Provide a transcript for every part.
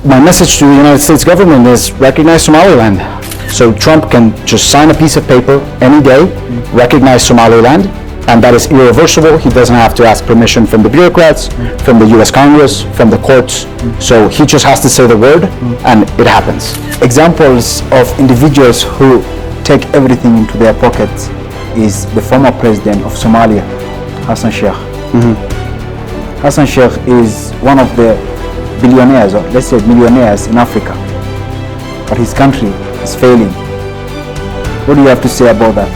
My message to the United States government is recognize Somaliland. So Trump can just sign a piece of paper any day, recognize Somaliland, and that is irreversible. He doesn't have to ask permission from the bureaucrats, from the US Congress, from the courts. So he just has to say the word, and it happens. Examples of individuals who take everything into their pockets is the former president of Somalia, Hassan Sheikh. Hassan Sheikh is one of the billionaires, or let's say millionaires in Africa, but his country is failing. What do you have to say about that?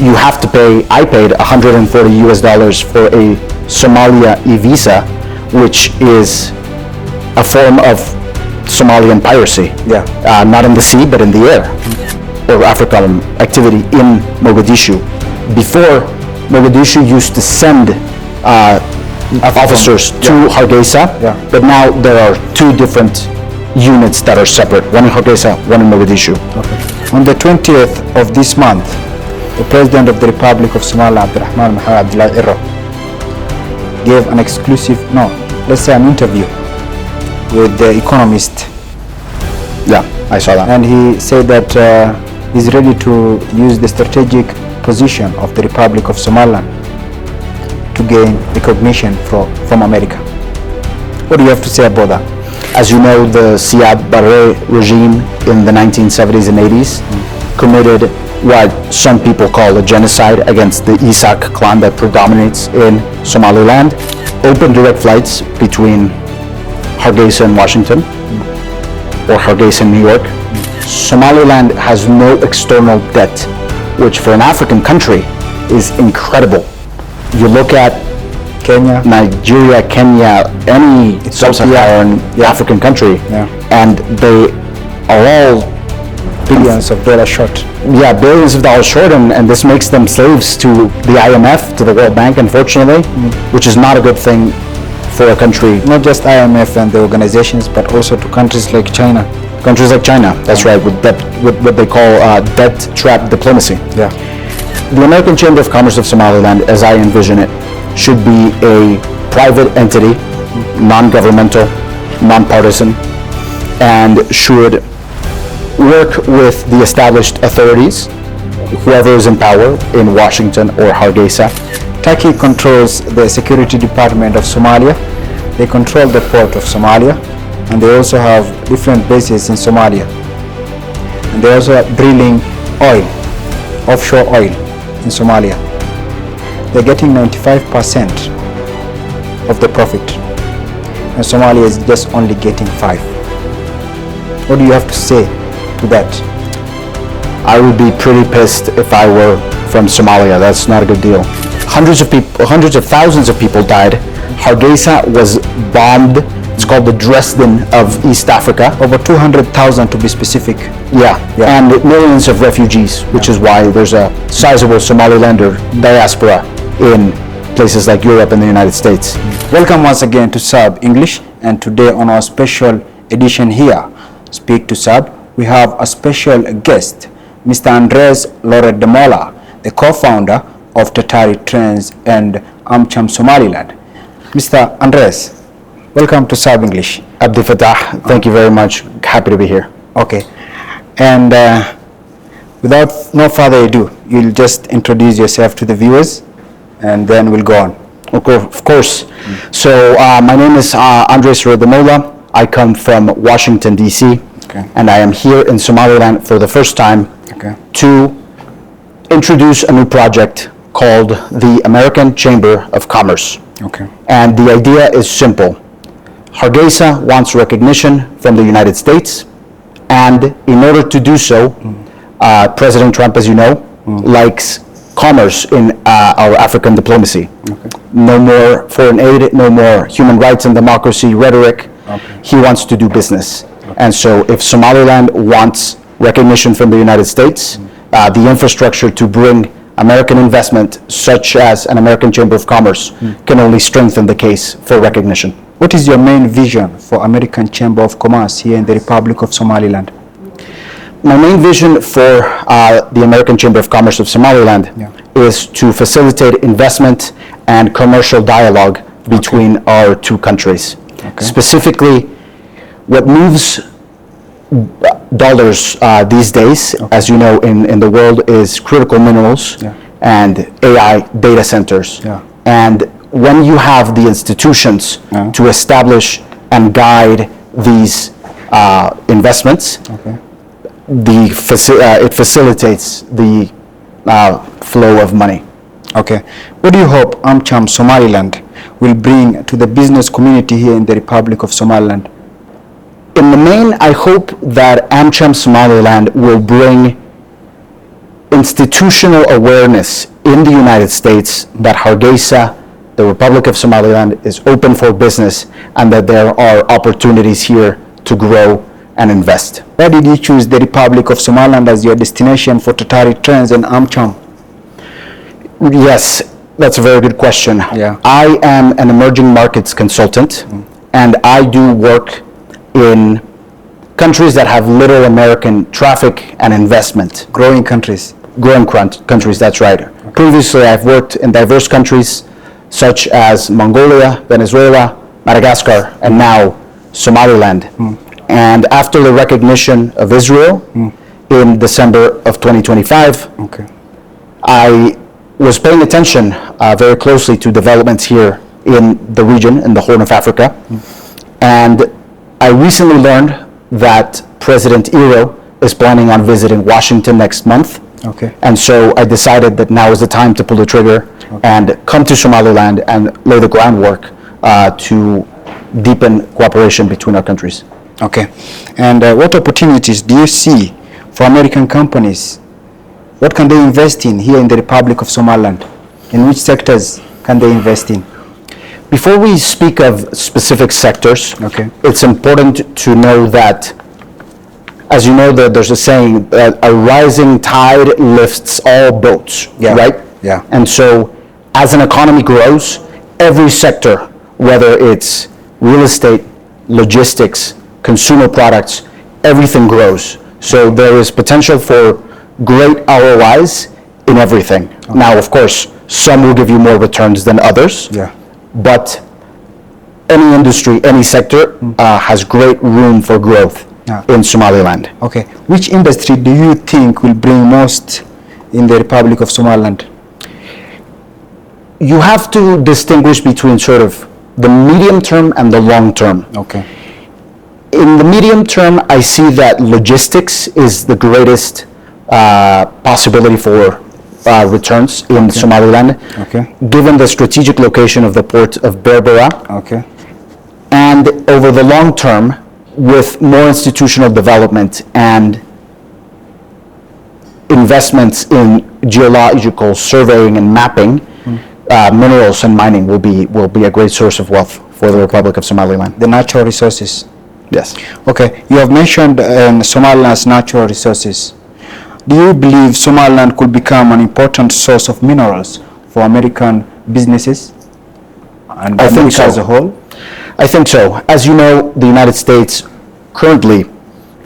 You have to pay, I paid $140 for a Somalia e-visa, which is a form of Somalian piracy. Yeah. Not in the sea, but in the air, or African activity in Mogadishu. Before, Mogadishu used to send officers to Hargeisa, but now there are two different units that are separate, one in Hargeisa, one in Mogadishu. Okay. On the 20th of this month, the President of the Republic of Somaliland, gave an exclusive, an interview with The Economist. Yeah, I saw that. And he said that he's ready to use the strategic position of the Republic of Somaliland to gain recognition from America. What do you have to say about that? As you know, the Saab regime in the 1970s and 80s committed what some people call a genocide against the Isak clan that predominates in Somaliland. Open direct flights between Hargeisa and Washington, or Hargeisa and New York. Somaliland has no external debt, which for an African country is incredible. You look at Kenya, Nigeria, Kenya, any sub-Saharan African country, and they are all billions of dollars short. Yeah, billions of dollars short, and this makes them slaves to the IMF, to the World Bank, unfortunately, which is not a good thing for a country. Not just IMF and the organizations, but also to countries like China. Countries like China, that's right, with what they call debt trap diplomacy. Yeah. The American Chamber of Commerce of Somaliland, as I envision it, should be a private entity, non-governmental, non-partisan, and should work with the established authorities, whoever is in power in Washington or Hargeisa. Turkey controls the security department of Somalia. They control the port of Somalia, and they also have different bases in Somalia. And they also are drilling oil, offshore oil in Somalia. They're getting 95% of the profit, and Somalia is just only getting 5%. What do you have to say to that? I would be pretty pissed if I were from Somalia. That's not a good deal. Hundreds of thousands of people died. Hargeisa was bombed. It's called the Dresden of East Africa. Over 200,000 to be specific. Yeah, and millions of refugees, which is why there's a sizable Somalilander diaspora in places like Europe and the United States. Welcome once again to Saab English, and today on our special edition here, Speak to Saab, we have a special guest, Mr. Andres Loredemola, the co-founder of Tatari Trends and AmCham Somaliland. Mr. Andres, welcome to Saab English. Abdi Fatah, thank you very much. Happy to be here. Okay, and without no further ado, you'll just introduce yourself to the viewers, and then we'll go on. Okay, of course. So my name is Andres Loredemola. I come from Washington, D.C., and I am here in Somaliland for the first time to introduce a new project called the American Chamber of Commerce. And the idea is simple. Hargeisa wants recognition from the United States, and in order to do so, President Trump, as you know, likes commerce in our African diplomacy. No more foreign aid, no more human rights and democracy rhetoric. He wants to do business. And so if Somaliland wants recognition from the United States, the infrastructure to bring American investment, such as an American Chamber of Commerce, can only strengthen the case for recognition. What is your main vision for American Chamber of Commerce here in the Republic of Somaliland? My main vision for the American Chamber of Commerce of Somaliland is to facilitate investment and commercial dialogue between our two countries. Specifically, what moves dollars these days, as you know, in the world is critical minerals and AI data centers. And when you have the institutions to establish and guide these investments, it facilitates the flow of money. Okay. What do you hope AmCham Somaliland will bring to the business community here in the Republic of Somaliland? In the main, I hope that AmCham Somaliland will bring institutional awareness in the United States that Hargeisa, the Republic of Somaliland, is open for business and that there are opportunities here to grow and invest. Why did you choose the Republic of Somaliland as your destination for Tatari trends and AmCham? Yes, that's a very good question. Yeah. I am an emerging markets consultant, and I do work in countries that have little American traffic and investment. Growing countries. Growing countries, that's right. Okay. Previously, I've worked in diverse countries such as Mongolia, Venezuela, Madagascar, and now Somaliland. And after the recognition of Israel in December of 2025, I was paying attention very closely to developments here in the region, in the Horn of Africa. And I recently learned that President Iro is planning on visiting Washington next month. And so I decided that now is the time to pull the trigger and come to Somaliland and lay the groundwork to deepen cooperation between our countries. And what opportunities do you see for American companies? What can they invest in here in the Republic of Somaliland? In which sectors can they invest in? Before we speak of specific sectors, it's important to know that, as you know, there's a saying that a rising tide lifts all boats, right? And so as an economy grows, every sector, whether it's real estate, logistics, consumer products, everything grows. So there is potential for great ROIs in everything. Now, of course, some will give you more returns than others, but any industry, any sector has great room for growth in Somaliland. Which industry do you think will bring most in the Republic of Somaliland? You have to distinguish between sort of the medium term and the long term. In the medium term, I see that logistics is the greatest possibility for returns in Somaliland, given the strategic location of the port of Berbera. And over the long term, with more institutional development and investments in geological surveying and mapping, minerals and mining will be a great source of wealth for the Republic of Somaliland. The natural resources. Yes. You have mentioned Somaliland's natural resources. Do you believe Somaliland could become an important source of minerals for American businesses and America as a whole? I think so. As you know, the United States currently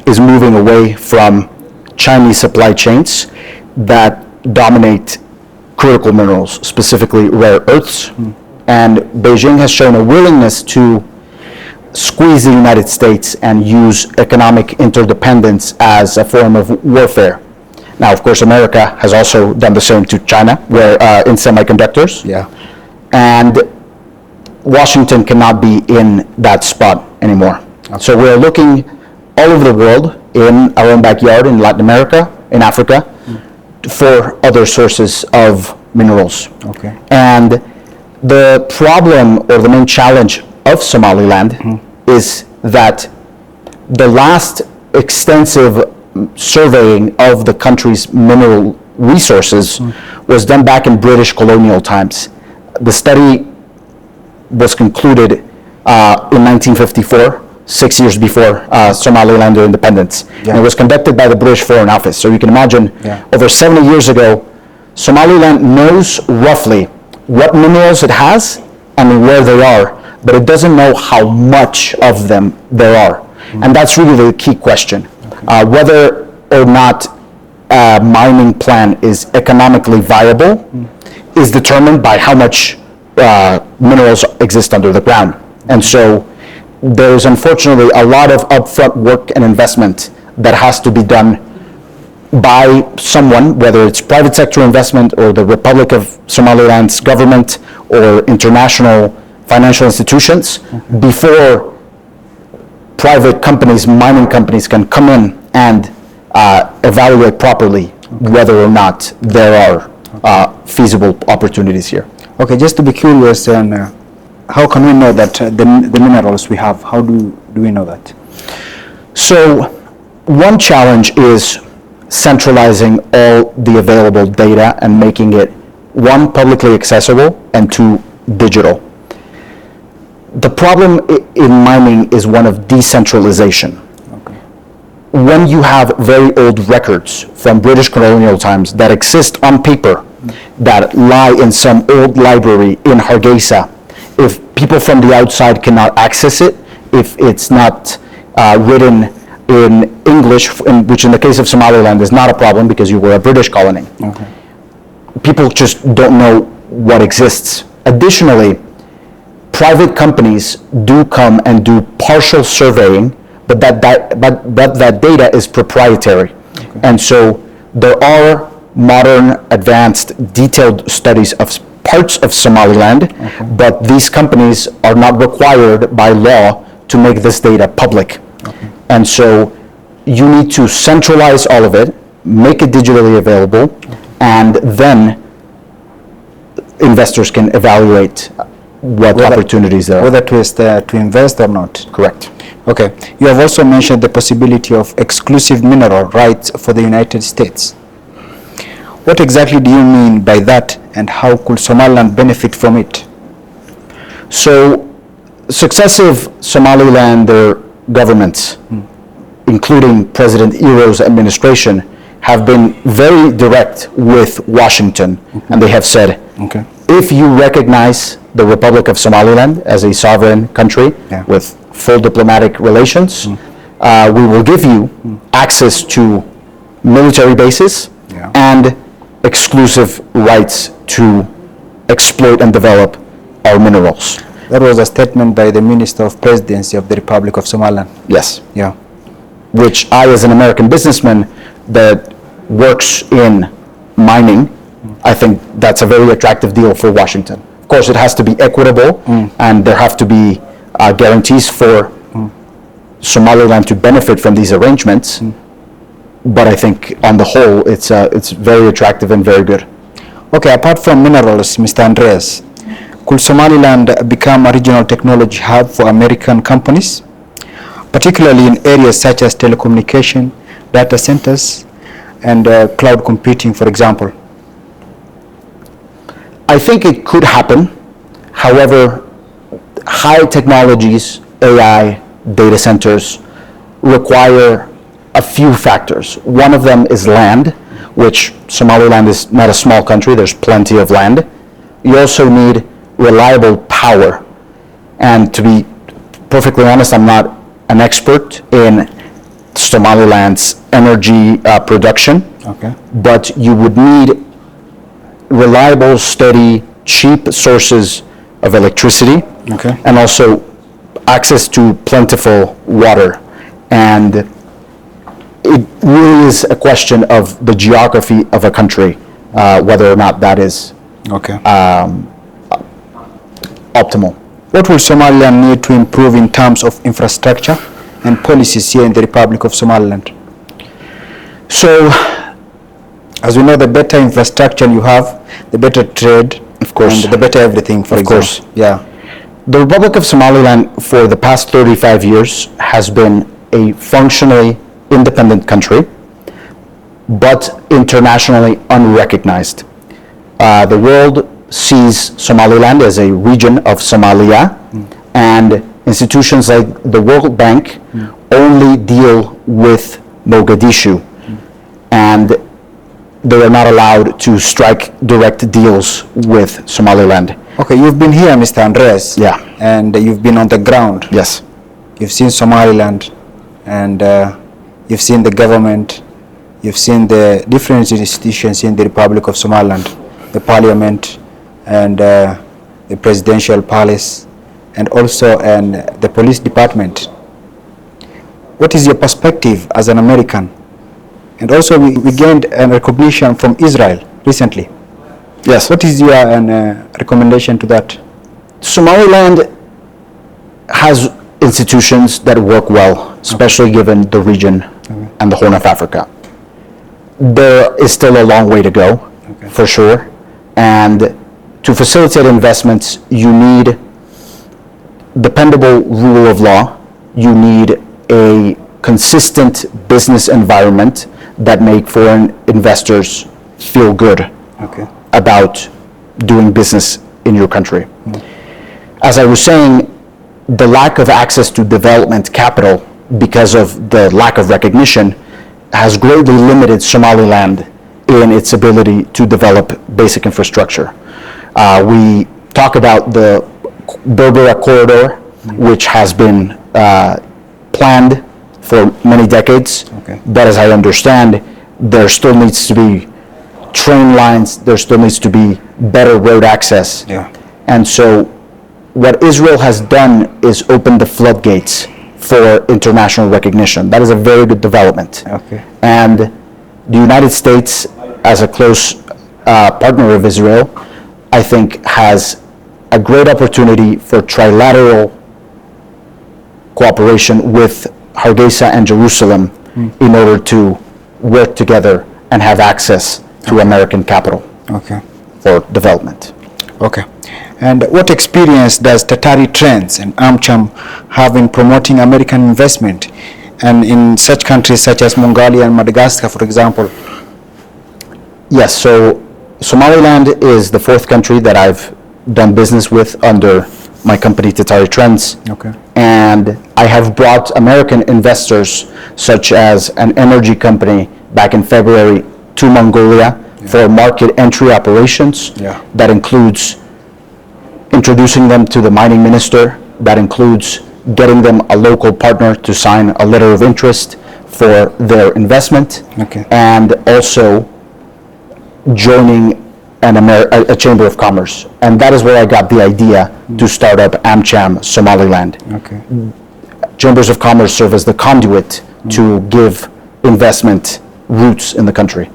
is moving away from Chinese supply chains that dominate critical minerals, specifically rare earths. And Beijing has shown a willingness to squeeze the United States and use economic interdependence as a form of warfare. Now, of course, America has also done the same to China, where in semiconductors. And Washington cannot be in that spot anymore. So we're looking all over the world, in our own backyard, in Latin America, in Africa, for other sources of minerals. And the problem or the main challenge of Somaliland is that the last extensive surveying of the country's mineral resources was done back in British colonial times. The study was concluded in 1954, 6 years before Somaliland independence. And it was conducted by the British Foreign Office. So you can imagine, over 70 years ago, Somaliland knows roughly what minerals it has and where they are, but it doesn't know how much of them there are. And that's really the key question. Whether or not a mining plan is economically viable is determined by how much minerals exist under the ground. And so there is unfortunately a lot of upfront work and investment that has to be done by someone, whether it's private sector investment or the Republic of Somaliland's government or international financial institutions, before private companies, mining companies, can come in and evaluate properly whether or not there are feasible opportunities here. Okay, just to be curious, how can we know that the minerals we have, how do we know that? So one challenge is centralizing all the available data and making it, one, publicly accessible, and two, digital. The problem in mining is one of decentralization. Okay. When you have very old records from British colonial times that exist on paper, that lie in some old library in Hargeisa, if people from the outside cannot access it, if it's not written in English, which in the case of Somaliland is not a problem because you were a British colony. Okay. People just don't know what exists. Additionally, private companies do come and do partial surveying, but that data is proprietary. Okay. And so there are modern, advanced, detailed studies of parts of Somaliland, but these companies are not required by law to make this data public. And so you need to centralize all of it, make it digitally available, and then investors can evaluate what opportunities there are. Whether to invest or not. Correct. Okay. You have also mentioned the possibility of exclusive mineral rights for the United States. What exactly do you mean by that, and how could Somaliland benefit from it? So successive Somalilander governments, including President Iro's administration, have been very direct with Washington, and they have said, Okay. if you recognize the Republic of Somaliland as a sovereign country with full diplomatic relations, we will give you access to military bases and exclusive rights to exploit and develop our minerals. That was a statement by the Minister of Presidency of the Republic of Somaliland. Yes. Yeah. Which I, as an American businessman that works in mining, I think that's a very attractive deal for Washington. Of course, it has to be equitable, and there have to be guarantees for Somaliland to benefit from these arrangements. But I think on the whole, it's very attractive and very good. Okay, apart from minerals, Mr. Andreas, could Somaliland become a regional technology hub for American companies, particularly in areas such as telecommunication, data centers, and cloud computing, for example? I think it could happen. However, high technologies, AI, data centers, require a few factors. One of them is land, which Somaliland is not a small country. There's plenty of land. You also need reliable power. And to be perfectly honest, I'm not an expert in Somaliland's energy production, but you would need reliable, steady, cheap sources of electricity, and also access to plentiful water. And it really is a question of the geography of a country, whether or not that is optimal. What will Somaliland need to improve in terms of infrastructure and policies here in the Republic of Somaliland? So, as we know, the better infrastructure you have, the better trade, of course, and the better everything, for example. Of course. Yeah. The Republic of Somaliland for the past 35 years has been a functionally independent country, but internationally unrecognized. The world sees Somaliland as a region of Somalia, and institutions like the World Bank only deal with Mogadishu, and they are not allowed to strike direct deals with Somaliland. Okay, you've been here, Mr. Andreas. Yeah. And you've been on the ground. Yes. You've seen Somaliland, and you've seen the government, you've seen the different institutions in the Republic of Somaliland, the parliament, and the presidential palace, and also the police department. What is your perspective as an American? And also we gained a recognition from Israel recently. Yes. What is your recommendation to that? Somaliland has institutions that work well, especially given the region and the Horn of Africa. There is still a long way to go, for sure. And to facilitate investments, you need dependable rule of law. You need a consistent business environment that make foreign investors feel good about doing business in your country. As I was saying, the lack of access to development capital because of the lack of recognition has greatly limited Somaliland in its ability to develop basic infrastructure. We talk about the Berbera corridor, which has been planned for many decades, but as I understand, there still needs to be train lines, there still needs to be better road access. And so what Israel has done is open the floodgates for international recognition. That is a very good development. And the United States, as a close partner of Israel, I think has a great opportunity for trilateral cooperation with Hargeisa and Jerusalem in order to work together and have access to American capital for development. And what experience does Tatari Trends and AmCham have in promoting American investment and in such countries such as Mongolia and Madagascar, for example? Yes, so Somaliland is the fourth country that I've done business with under my company Tatari Trends. And I have brought American investors such as an energy company back in February to Mongolia for market entry operations. That includes introducing them to the mining minister. That includes getting them a local partner to sign a letter of interest for their investment. And also joining a chamber of commerce. And that is where I got the idea to start up AmCham Somaliland. Chambers of commerce serve as the conduit to give investment roots in the country.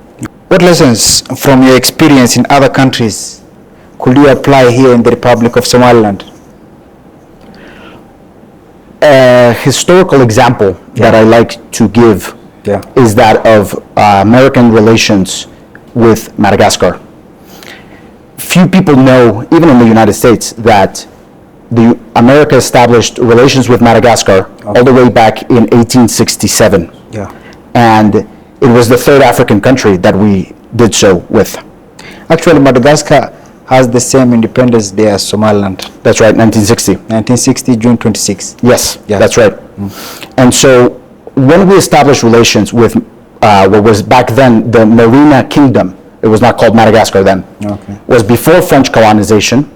What lessons from your experience in other countries could you apply here in the Republic of Somaliland? A historical example that I like to give is that of American relations with Madagascar. Few people know, even in the United States, that America established relations with Madagascar all the way back in 1867. And it was the third African country that we did so with. Actually, Madagascar has the same Independence Day as Somaliland. That's right, 1960. 1960, June 26. Yes, that's right. And so when we established relations with what was back then the Marina Kingdom, it was not called Madagascar then, was before French colonization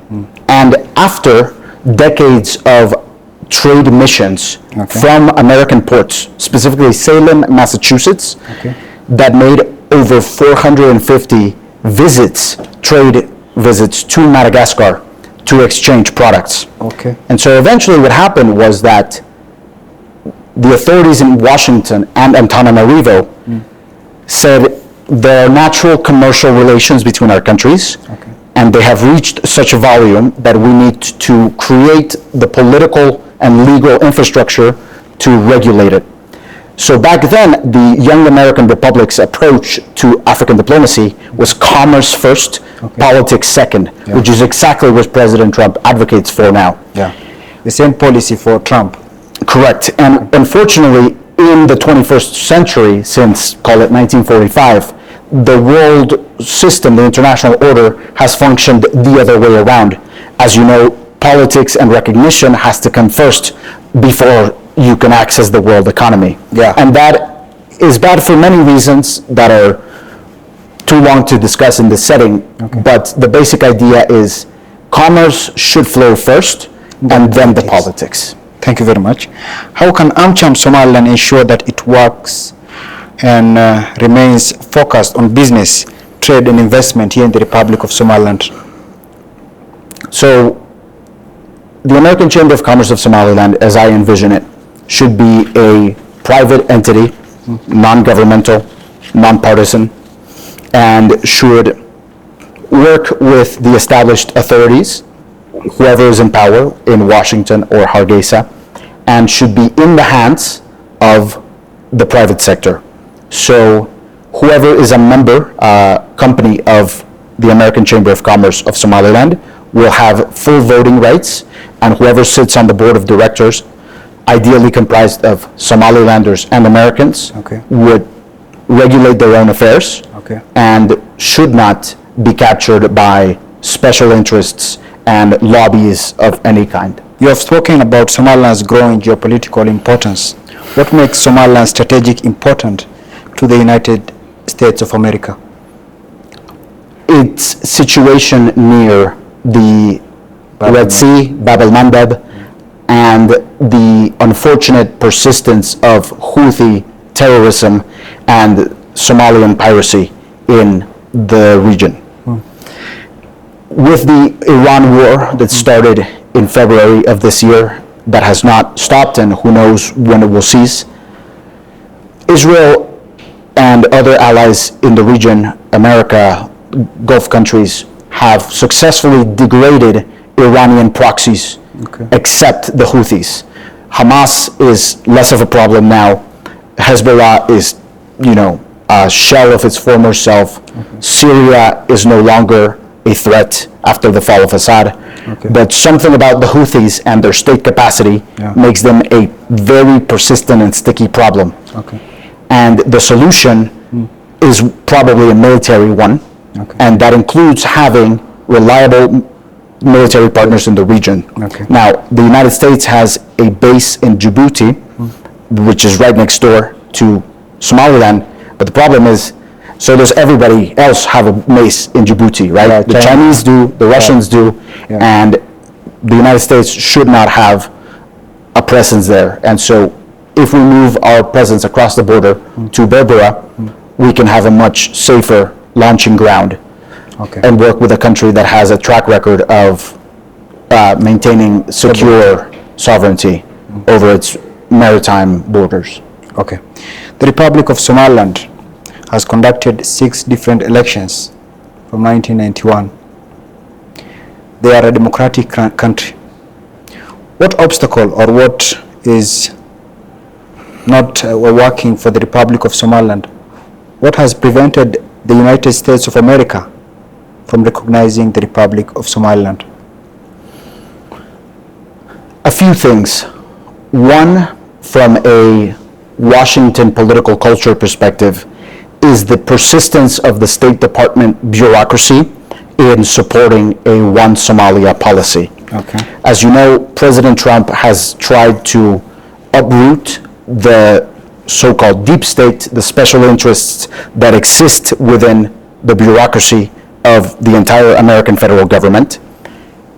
and after decades of trade missions from American ports, specifically Salem, Massachusetts, that made over 450 trade visits to Madagascar to exchange products. And so eventually what happened was that the authorities in Washington and Antananarivo said there are natural commercial relations between our countries, and they have reached such a volume that we need to create the political and legal infrastructure to regulate it. So back then, the young American republic's approach to African diplomacy was commerce first, politics second, which is exactly what President Trump advocates for now. The same policy for Trump. Correct. And unfortunately, in the 21st century, since, call it 1945, the world system, the international order, has functioned the other way around. As you know, politics and recognition has to come first before you can access the world economy. And that is bad for many reasons that are too long to discuss in this setting. But the basic idea is commerce should flow first and then the politics. Thank you very much. How can AmCham Somaliland ensure that it works and remains focused on business, trade and investment here in the Republic of Somaliland? So the American Chamber of Commerce of Somaliland, as I envision it, should be a private entity, non-governmental, non-partisan, and should work with the established authorities, whoever is in power in Washington or Hargeisa, and should be in the hands of the private sector. So whoever is a member company of the American Chamber of Commerce of Somaliland will have full voting rights, and whoever sits on the board of directors, ideally comprised of Somalilanders and Americans, would regulate their own affairs and should not be captured by special interests and lobbies of any kind. You have spoken about Somaliland's growing geopolitical importance. What makes Somaliland strategic important to the United States of America? Its situation near the Red Sea, Bab el-Mandeb, and the unfortunate persistence of Houthi terrorism and Somalian piracy in the region. With the Iran war that started in February of this year, that has not stopped, and who knows when it will cease, Israel and other allies in the region, America, Gulf countries, have successfully degraded Iranian proxies, except the Houthis. Hamas is less of a problem now. Hezbollah is, a shell of its former self. Syria is no longer a threat after the fall of Assad. But something about the Houthis and their state capacity makes them a very persistent and sticky problem. And the solution is probably a military one, and that includes having reliable military partners in the region. Now, the United States has a base in Djibouti, which is right next door to Somaliland, but the problem is, so does everybody else have a base in Djibouti, right? The Chinese do, the Russians do, and the United States should not have a presence there. And so if we move our presence across the border to Berbera, we can have a much safer launching ground and work with a country that has a track record of maintaining secure sovereignty over its maritime borders. The Republic of Somaliland has conducted 6 different elections from 1991. They are a democratic country. What obstacle or what is not working for the Republic of Somaliland? What has prevented the United States of America from recognizing the Republic of Somaliland? A few things. One, from a Washington political culture perspective, is the persistence of the State Department bureaucracy in supporting a one Somalia policy. As you know, President Trump has tried to uproot the so-called deep state, the special interests that exist within the bureaucracy of the entire American federal government,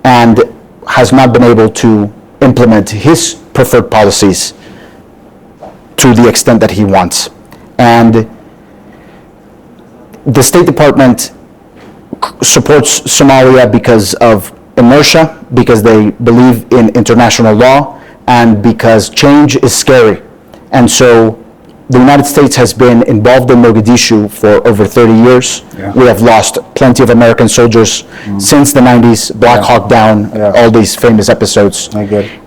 and has not been able to implement his preferred policies to the extent that he wants. And the State Department supports Somalia because of inertia, because they believe in international law, and because change is scary. And so the United States has been involved in Mogadishu for over 30 years. We have lost plenty of American soldiers since the 90s, Black Hawk Down, all these famous episodes.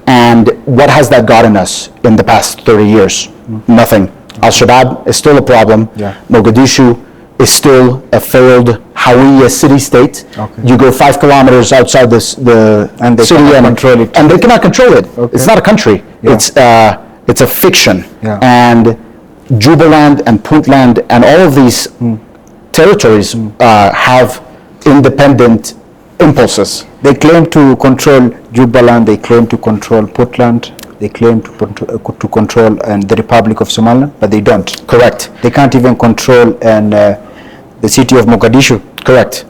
And what has that gotten us in the past 30 years? Nothing. Al-Shabaab is still a problem. Mogadishu is still a failed Hawiya city-state. You go 5 kilometers outside the city and they cannot control it. It's not a country. It's a fiction. And Jubaland and Puntland and all of these territories have independent impulses. They claim to control Jubaland, they claim to control Puntland, they claim to control the Republic of Somaliland, but they don't. Correct. They can't even control the city of Mogadishu. Correct.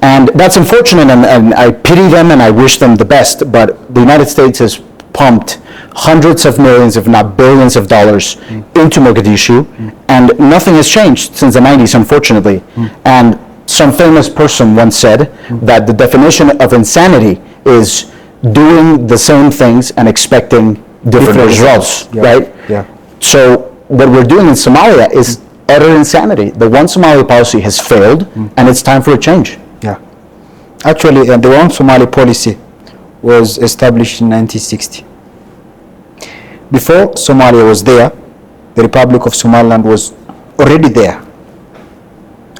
And that's unfortunate, and I pity them and I wish them the best, but the United States has pumped hundreds of millions, if not billions of dollars into Mogadishu, and nothing has changed since the 90s, unfortunately. And some famous person once said that the definition of insanity is doing the same things and expecting different results, Yeah. right? Yeah. So what we're doing in Somalia is utter insanity. The One Somali policy has failed, and it's time for a change. Yeah. Actually, the One Somali policy was established in 1960. Before Somalia was there, the Republic of Somaliland was already there.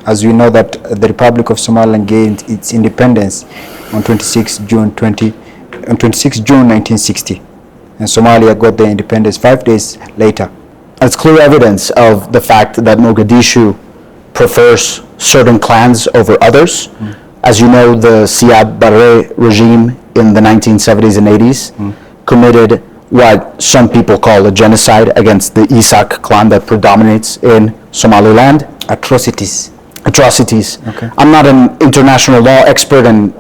As we know that the Republic of Somaliland gained its independence on 26 June 1960, and Somalia got their independence 5 days later. It's clear evidence of the fact that Mogadishu prefers certain clans over others. As you know, the Saab regime in the 1970s and 80s committed what some people call a genocide against the Isak clan that predominates in Somaliland. Atrocities. Okay. I'm not an international law expert, and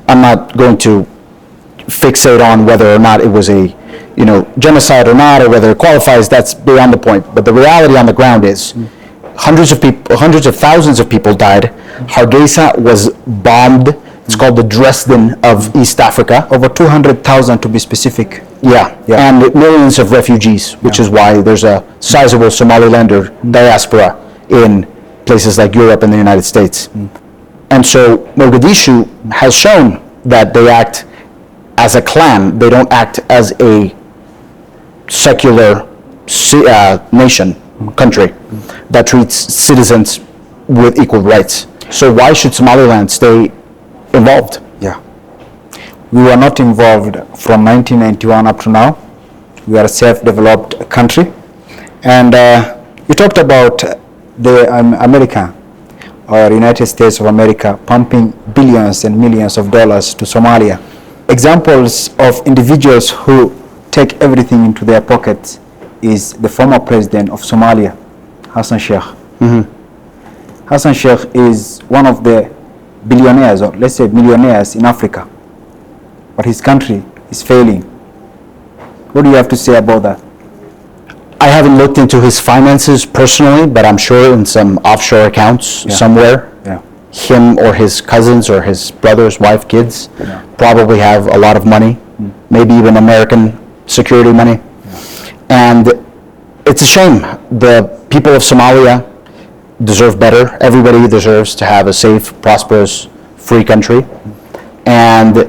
I'm not going to fixate on whether or not it was a genocide or not, or whether it qualifies. That's beyond the point. But the reality on the ground is hundreds of thousands of people died. Hargeisa was bombed. It's called the Dresden of East Africa. Over 200,000 to be specific. Yeah. And millions of refugees, which is why there's a sizable Somalilander diaspora in places like Europe and the United States. And so Mogadishu has shown that they act as a clan. They don't act as a secular nation, country that treats citizens with equal rights. So why should Somaliland stay involved? Yeah. We were not involved from 1991 up to now. We are a self-developed country. And you talked about the America or United States of America pumping billions and millions of dollars to Somalia. Examples of individuals who take everything into their pockets is the former president of Somalia, Hassan Sheikh. Hassan Sheikh is one of the billionaires, or let's say millionaires in Africa, but his country is failing. What do you have to say about that? I haven't looked into his finances personally, but I'm sure in some offshore accounts somewhere, him or his cousins or his brother's wife, kids probably have a lot of money, maybe even American security money. And it's a shame. The people of Somalia deserve better. Everybody deserves to have a safe, prosperous, free country. And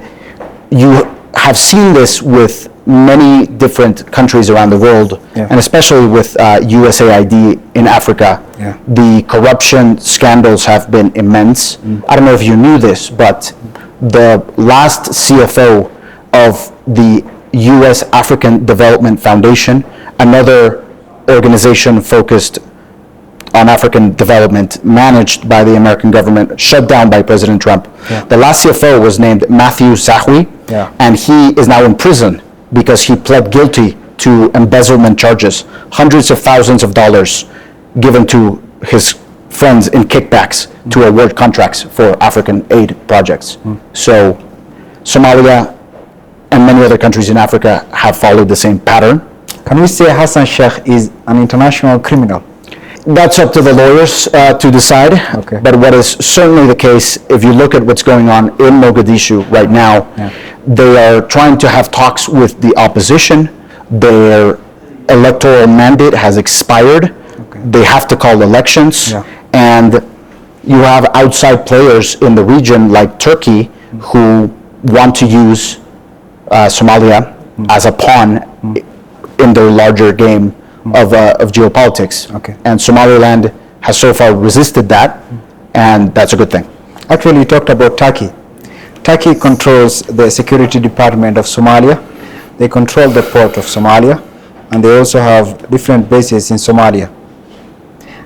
you have seen this with many different countries around the world, and especially with USAID in Africa. The corruption scandals have been immense. I don't know if you knew this, but the last CFO of the U.S. African Development Foundation, another organization focused on African development, managed by the American government, shut down by President Trump. The last CFO was named Matthew Zahwi, and he is now in prison because he pled guilty to embezzlement charges, hundreds of thousands of dollars given to his friends in kickbacks to award contracts for African aid projects. So Somalia and many other countries in Africa have followed the same pattern. Can we say Hassan Sheikh is an international criminal? That's up to the lawyers to decide. But what is certainly the case, if you look at what's going on in Mogadishu right now, they are trying to have talks with the opposition. Their electoral mandate has expired. They have to call elections. And you have outside players in the region like Turkey who want to use Somalia as a pawn in their larger game of geopolitics. And Somaliland has so far resisted that, and that's a good thing. Actually, you talked about Turkey. Turkey controls the security department of Somalia. They control the port of Somalia, and they also have different bases in Somalia.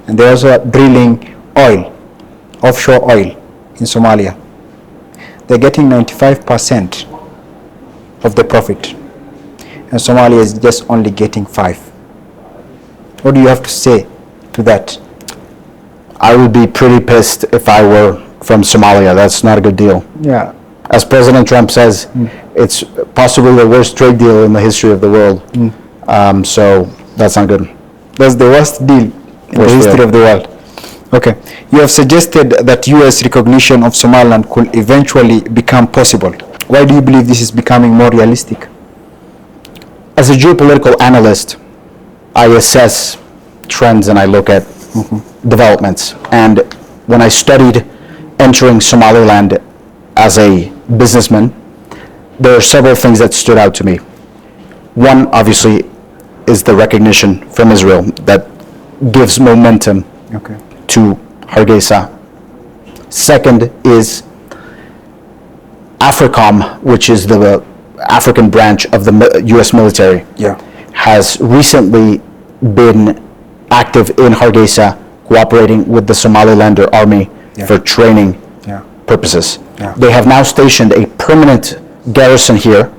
And they also are drilling oil, offshore oil in Somalia. They're getting 95% of the profit, and Somalia is just only getting 5%. What do you have to say to that? I would be pretty pissed if I were from Somalia. That's not a good deal. As President Trump says, it's possibly the worst trade deal in the history of the world. So that's not good. That's the worst deal in the history of the world. You have suggested that U.S. recognition of Somaliland could eventually become possible. Why do you believe this is becoming more realistic? As a geopolitical analyst, I assess trends and I look at developments. And when I studied entering Somaliland as a businessman, there are several things that stood out to me. One, obviously, is the recognition from Israel that gives momentum to Hargeisa. Second is AFRICOM, which is the African branch of the U.S. military, has recently been active in Hargeisa, cooperating with the Somalilander army for training purposes. They have now stationed a permanent garrison here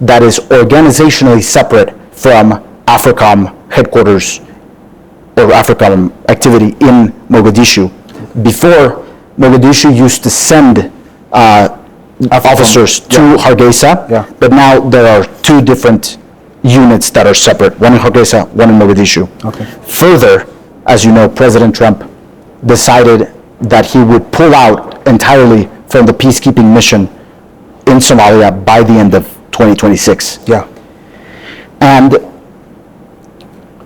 that is organizationally separate from AFRICOM headquarters or AFRICOM activity in Mogadishu. Before, Mogadishu used to send officers to Hargeisa, but now there are two different units that are separate, one in Hargeisa, one in Mogadishu. Further, as you know, President Trump decided that he would pull out entirely from the peacekeeping mission in Somalia by the end of 2026. And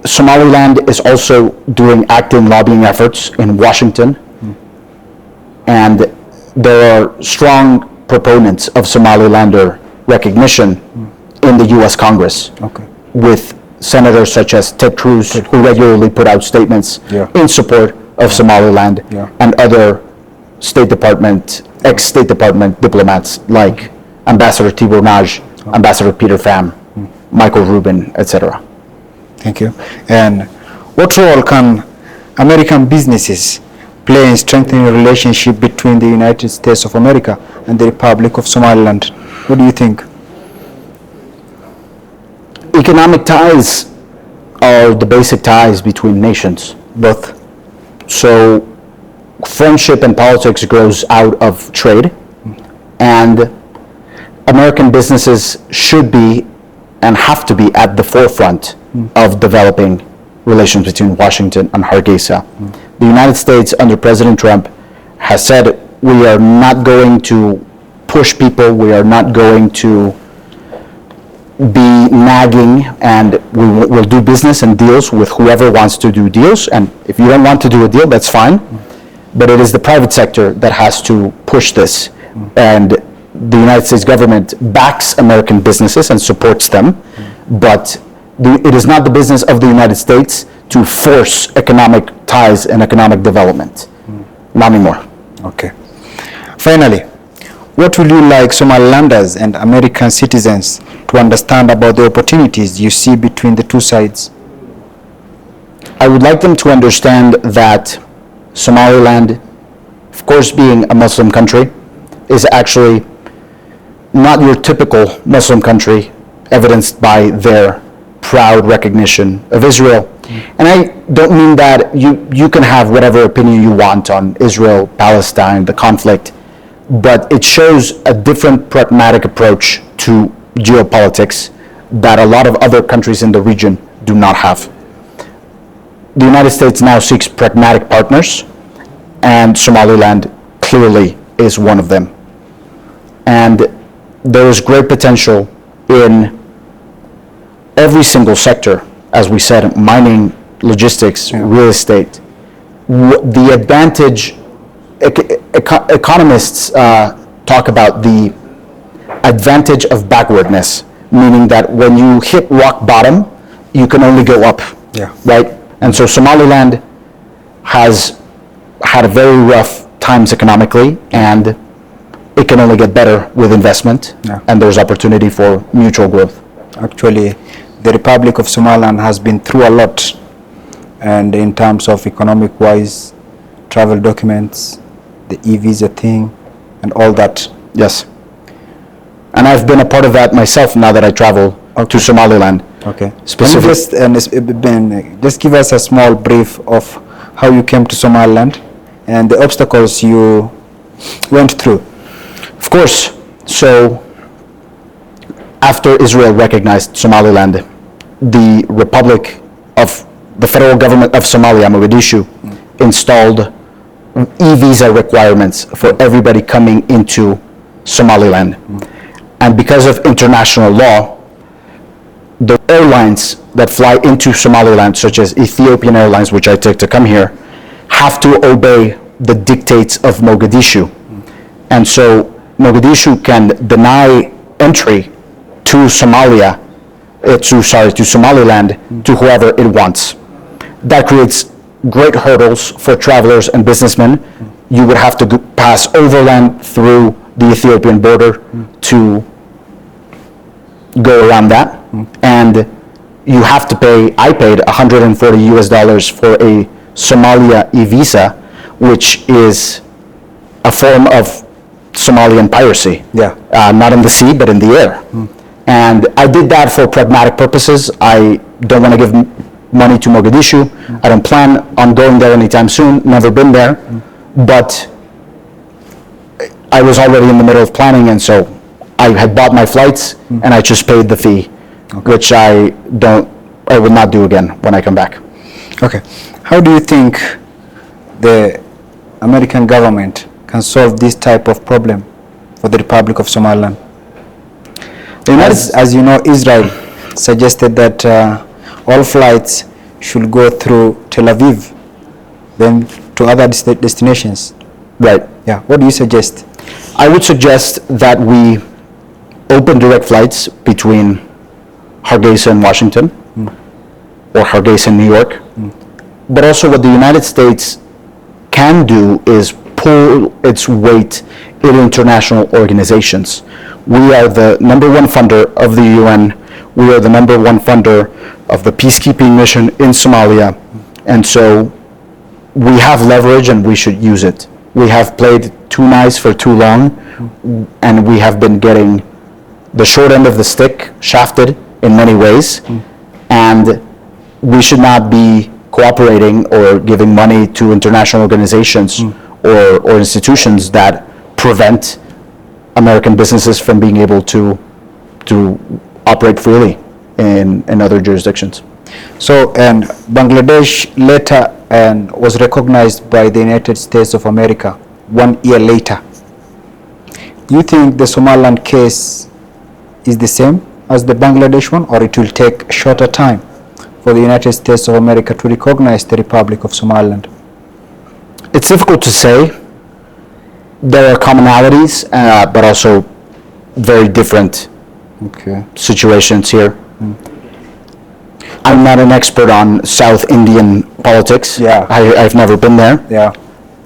Somaliland is also doing active lobbying efforts in Washington, and there are strong proponents of Somalilander recognition in the U.S. Congress, with senators such as Ted Cruz, who regularly put out statements in support of Somaliland, and other State Department, ex-State Department diplomats like Ambassador Tibor Naj, Ambassador Peter Pham, Michael Rubin, etc. Thank you. And what role can American businesses play in strengthening the relationship between the United States of America and the Republic of Somaliland? What do you think? Economic ties are the basic ties between nations, both. So friendship and politics grows out of trade, and American businesses should be and have to be at the forefront of developing relations between Washington and Hargeisa. The United States under President Trump has said we are not going to push people, we are not going to be nagging, and we'll do business and deals with whoever wants to do deals, and if you don't want to do a deal, that's fine, but it is the private sector that has to push this, and the United States government backs American businesses and supports them, but it is not the business of the United States to force economic ties and economic development. Not anymore. Okay. Finally, what would you like Somalilanders and American citizens to understand about the opportunities you see between the two sides? I would like them to understand that Somaliland, of course being a Muslim country, is actually not your typical Muslim country, evidenced by their proud recognition of Israel. And I don't mean that you can have whatever opinion you want on Israel, Palestine, the conflict, but it shows a different pragmatic approach to geopolitics that a lot of other countries in the region do not have. The United States now seeks pragmatic partners, and Somaliland clearly is one of them. And there is great potential in every single sector, as we said, mining, logistics, real estate. The advantage, economists talk about the advantage of backwardness, meaning that when you hit rock bottom, you can only go up, right? And so Somaliland has had a very rough times economically, and it can only get better with investment, and there's opportunity for mutual growth. Actually, the Republic of Somaliland has been through a lot, and in terms of economic wise, travel documents, the e-visa thing, and all that. Yes. And I've been a part of that myself now that I travel to Somaliland. Okay. Specifically. Just give us a small brief of how you came to Somaliland and the obstacles you went through. Of course. So after Israel recognized Somaliland, the Republic of the federal government of Somalia, Mogadishu, installed e-visa requirements for everybody coming into Somaliland. And because of international law, the airlines that fly into Somaliland, such as Ethiopian Airlines, which I take to come here, have to obey the dictates of Mogadishu. And so Mogadishu can deny entry to Somalia, to Somaliland, to whoever it wants. That creates great hurdles for travelers and businessmen. You would have to pass overland through the Ethiopian border to go around that. And you have to pay, I paid $140 for a Somalia e-visa, which is a form of Somalian piracy. Yeah. Not in the sea, but in the air. And I did that for pragmatic purposes. I don't want to give money to Mogadishu. I don't plan on going there anytime soon. Never been there. But I was already in the middle of planning, and so I had bought my flights, and I just paid the fee, which I will not do again when I come back. Okay. How do you think the American government can solve this type of problem for the Republic of Somaliland? As you know, Israel suggested that all flights should go through Tel Aviv, then to other destinations. Right. Yeah. What do you suggest? I would suggest that we open direct flights between Hargeisa and Washington, or Hargeisa and New York. But also what the United States can do is pull its weight in international organizations. We are the #1 funder of the UN. We are the #1 funder of the peacekeeping mission in Somalia. And so we have leverage and we should use it. We have played too nice for too long, and we have been getting the short end of the stick, shafted in many ways. And we should not be cooperating or giving money to international organizations or institutions that prevent American businesses from being able to operate freely in other jurisdictions. So, and Bangladesh later was recognized by the United States of America 1 year later. Do you think the Somaliland case is the same as the Bangladesh one, or it will take a shorter time for the United States of America to recognize the Republic of Somaliland? It's difficult to say. There are commonalities, but also very different situations here. I'm not an expert on South Indian politics. Yeah. I've never been there. Yeah.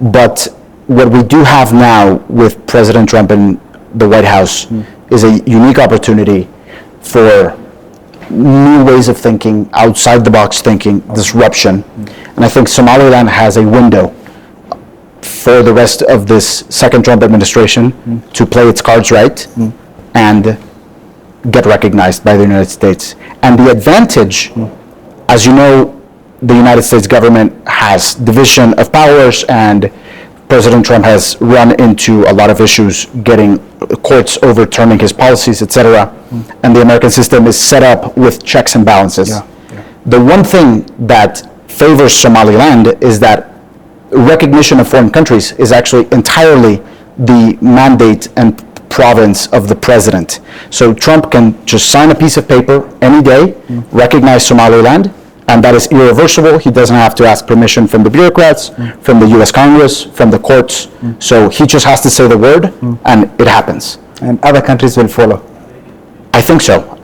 But what we do have now with President Trump in the White House is a unique opportunity for new ways of thinking, outside the box thinking, disruption. And I think Somaliland has a window for the rest of this second Trump administration to play its cards right and get recognized by the United States. And the advantage, as you know, the United States government has division of powers, and President Trump has run into a lot of issues getting courts overturning his policies, etc. And the American system is set up with checks and balances. The one thing that favors Somaliland is that recognition of foreign countries is actually entirely the mandate and province of the president. So Trump can just sign a piece of paper any day, recognize Somaliland, and that is irreversible. He doesn't have to ask permission from the bureaucrats, from the US Congress, from the courts. So he just has to say the word, and it happens. And other countries will follow? I think so.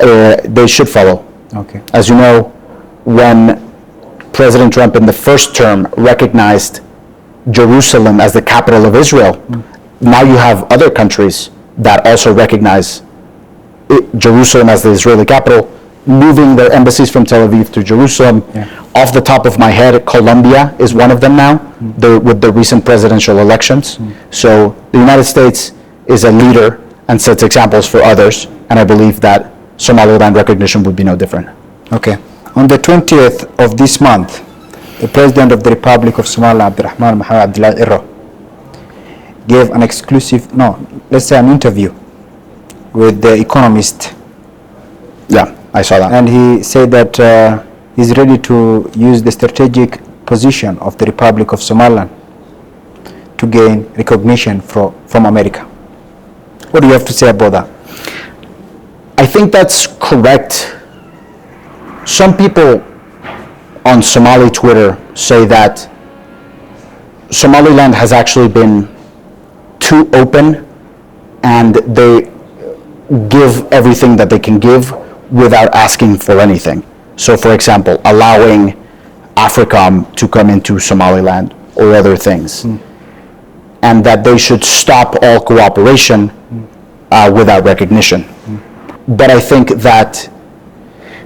They should follow. Okay. As you know, when President Trump in the first term recognized Jerusalem as the capital of Israel, now you have other countries that also recognize Jerusalem as the Israeli capital, moving their embassies from Tel Aviv to Jerusalem. Off the top of my head, Colombia is one of them now, with the recent presidential elections. So the United States is a leader and sets examples for others, and I believe that Somaliland recognition would be no different. Okay. On the 20th of this month, the President of the Republic of Somaliland, Abdurrahman Mohamed Abdullah Irro, gave an an interview with The Economist. Yeah, I saw that. And he said that he's ready to use the strategic position of the Republic of Somaliland to gain recognition from America. What do you have to say about that? I think that's correct. Some people on Somali Twitter say that Somaliland has actually been too open and they give everything that they can give without asking for anything. So for example, allowing AFRICOM to come into Somaliland or other things. And that they should stop all cooperation without recognition. But I think that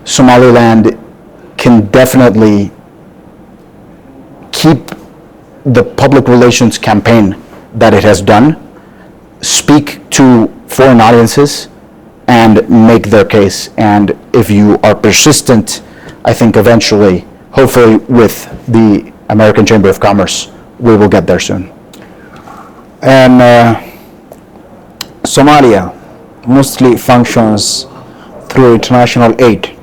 Somaliland can definitely keep the public relations campaign that it has done, speak to foreign audiences, and make their case. And if you are persistent, I think eventually, hopefully with the American Chamber of Commerce, we will get there soon. And Somalia mostly functions through international aid.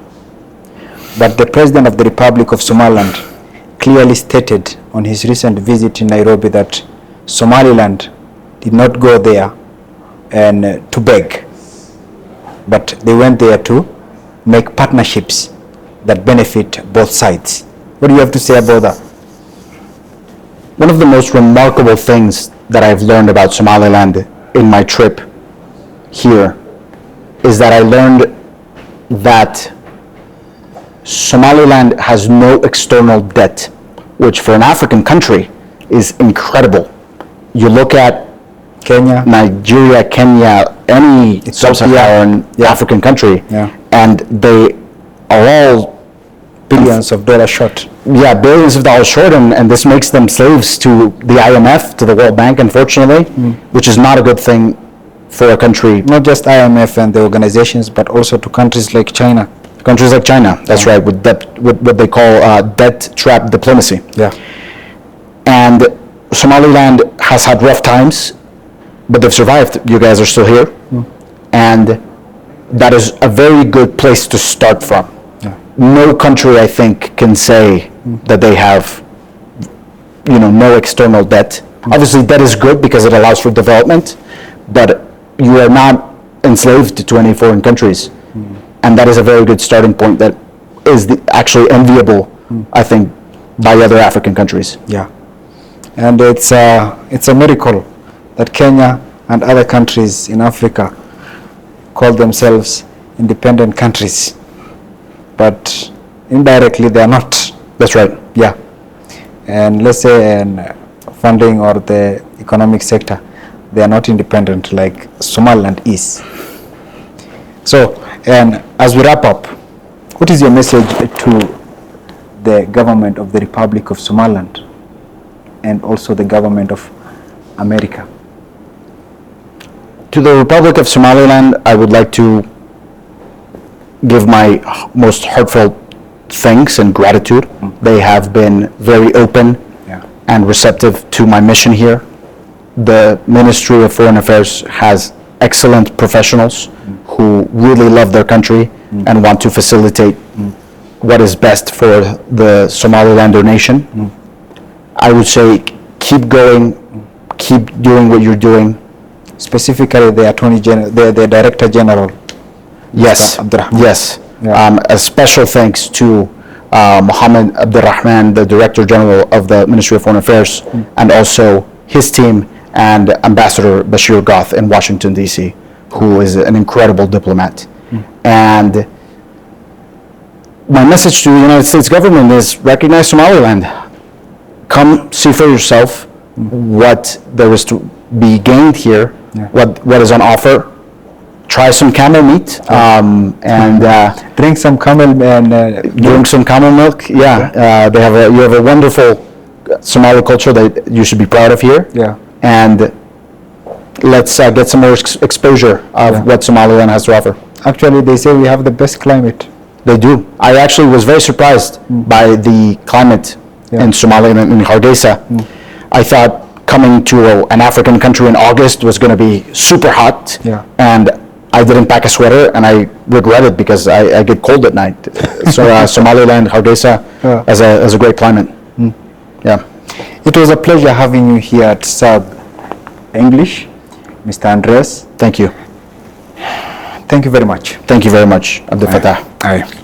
But the President of the Republic of Somaliland clearly stated on his recent visit in Nairobi that Somaliland did not go there and to beg, but they went there to make partnerships that benefit both sides. What do you have to say about that? One of the most remarkable things that I've learned about Somaliland in my trip here is that I learned that Somaliland has no external debt, which for an African country is incredible. You look at Kenya, Nigeria, Kenya, any sub-Saharan African country, and they are all billions of dollars short. Yeah, billions of dollars short, and this makes them slaves to the IMF, to the World Bank, unfortunately, which is not a good thing for a country. Not just IMF and the organizations, but also to countries like China. Countries like China, that's right, with debt, with what they call debt trap diplomacy. Yeah. And Somaliland has had rough times, but they've survived. You guys are still here. And that is a very good place to start from. No country, I think, can say that they have, no external debt. Obviously, debt is good because it allows for development, but you are not enslaved to any foreign countries. And that is a very good starting point that is actually enviable, I think, by other African countries. Yeah. And it's a miracle that Kenya and other countries in Africa call themselves independent countries. But indirectly, they are not. That's right. Yeah. And let's say in funding or the economic sector, they are not independent like Somaliland is. So, and as we wrap up, what is your message to the government of the Republic of Somaliland and also the government of America? To the Republic of Somaliland, I would like to give my most heartfelt thanks and gratitude. They have been very open and receptive to my mission here. The Ministry of Foreign Affairs has excellent professionals who really love their country and want to facilitate what is best for the Somalilander nation. I would say keep going, keep doing what you're doing. Specifically the Attorney General, the Director General. Yes, yes. A special thanks to Mohammed Abdurrahman, the Director General of the Ministry of Foreign Affairs, and also his team, and Ambassador Bashir Goth in Washington, D.C., who is an incredible diplomat. And my message to the United States government is recognize Somaliland. Come see for yourself what there is to be gained here, what is on offer. Try some camel meat and drink some camel and drink some camel milk. Yeah, you have a wonderful Somali culture that you should be proud of here. Yeah. And let's get some more exposure of what Somaliland has to offer. Actually, they say we have the best climate. They do. I actually was very surprised by the climate in Somaliland, in Hargeisa. I thought coming to an African country in August was going to be super hot. Yeah. And I didn't pack a sweater, and I regret it because I get cold at night. So Somaliland, Hargeisa has a great climate. Yeah. It was a pleasure having you here at Saab English, Mr. Andres. Thank you. Thank you very much. Thank you very much, Abdel Fattah. Aye.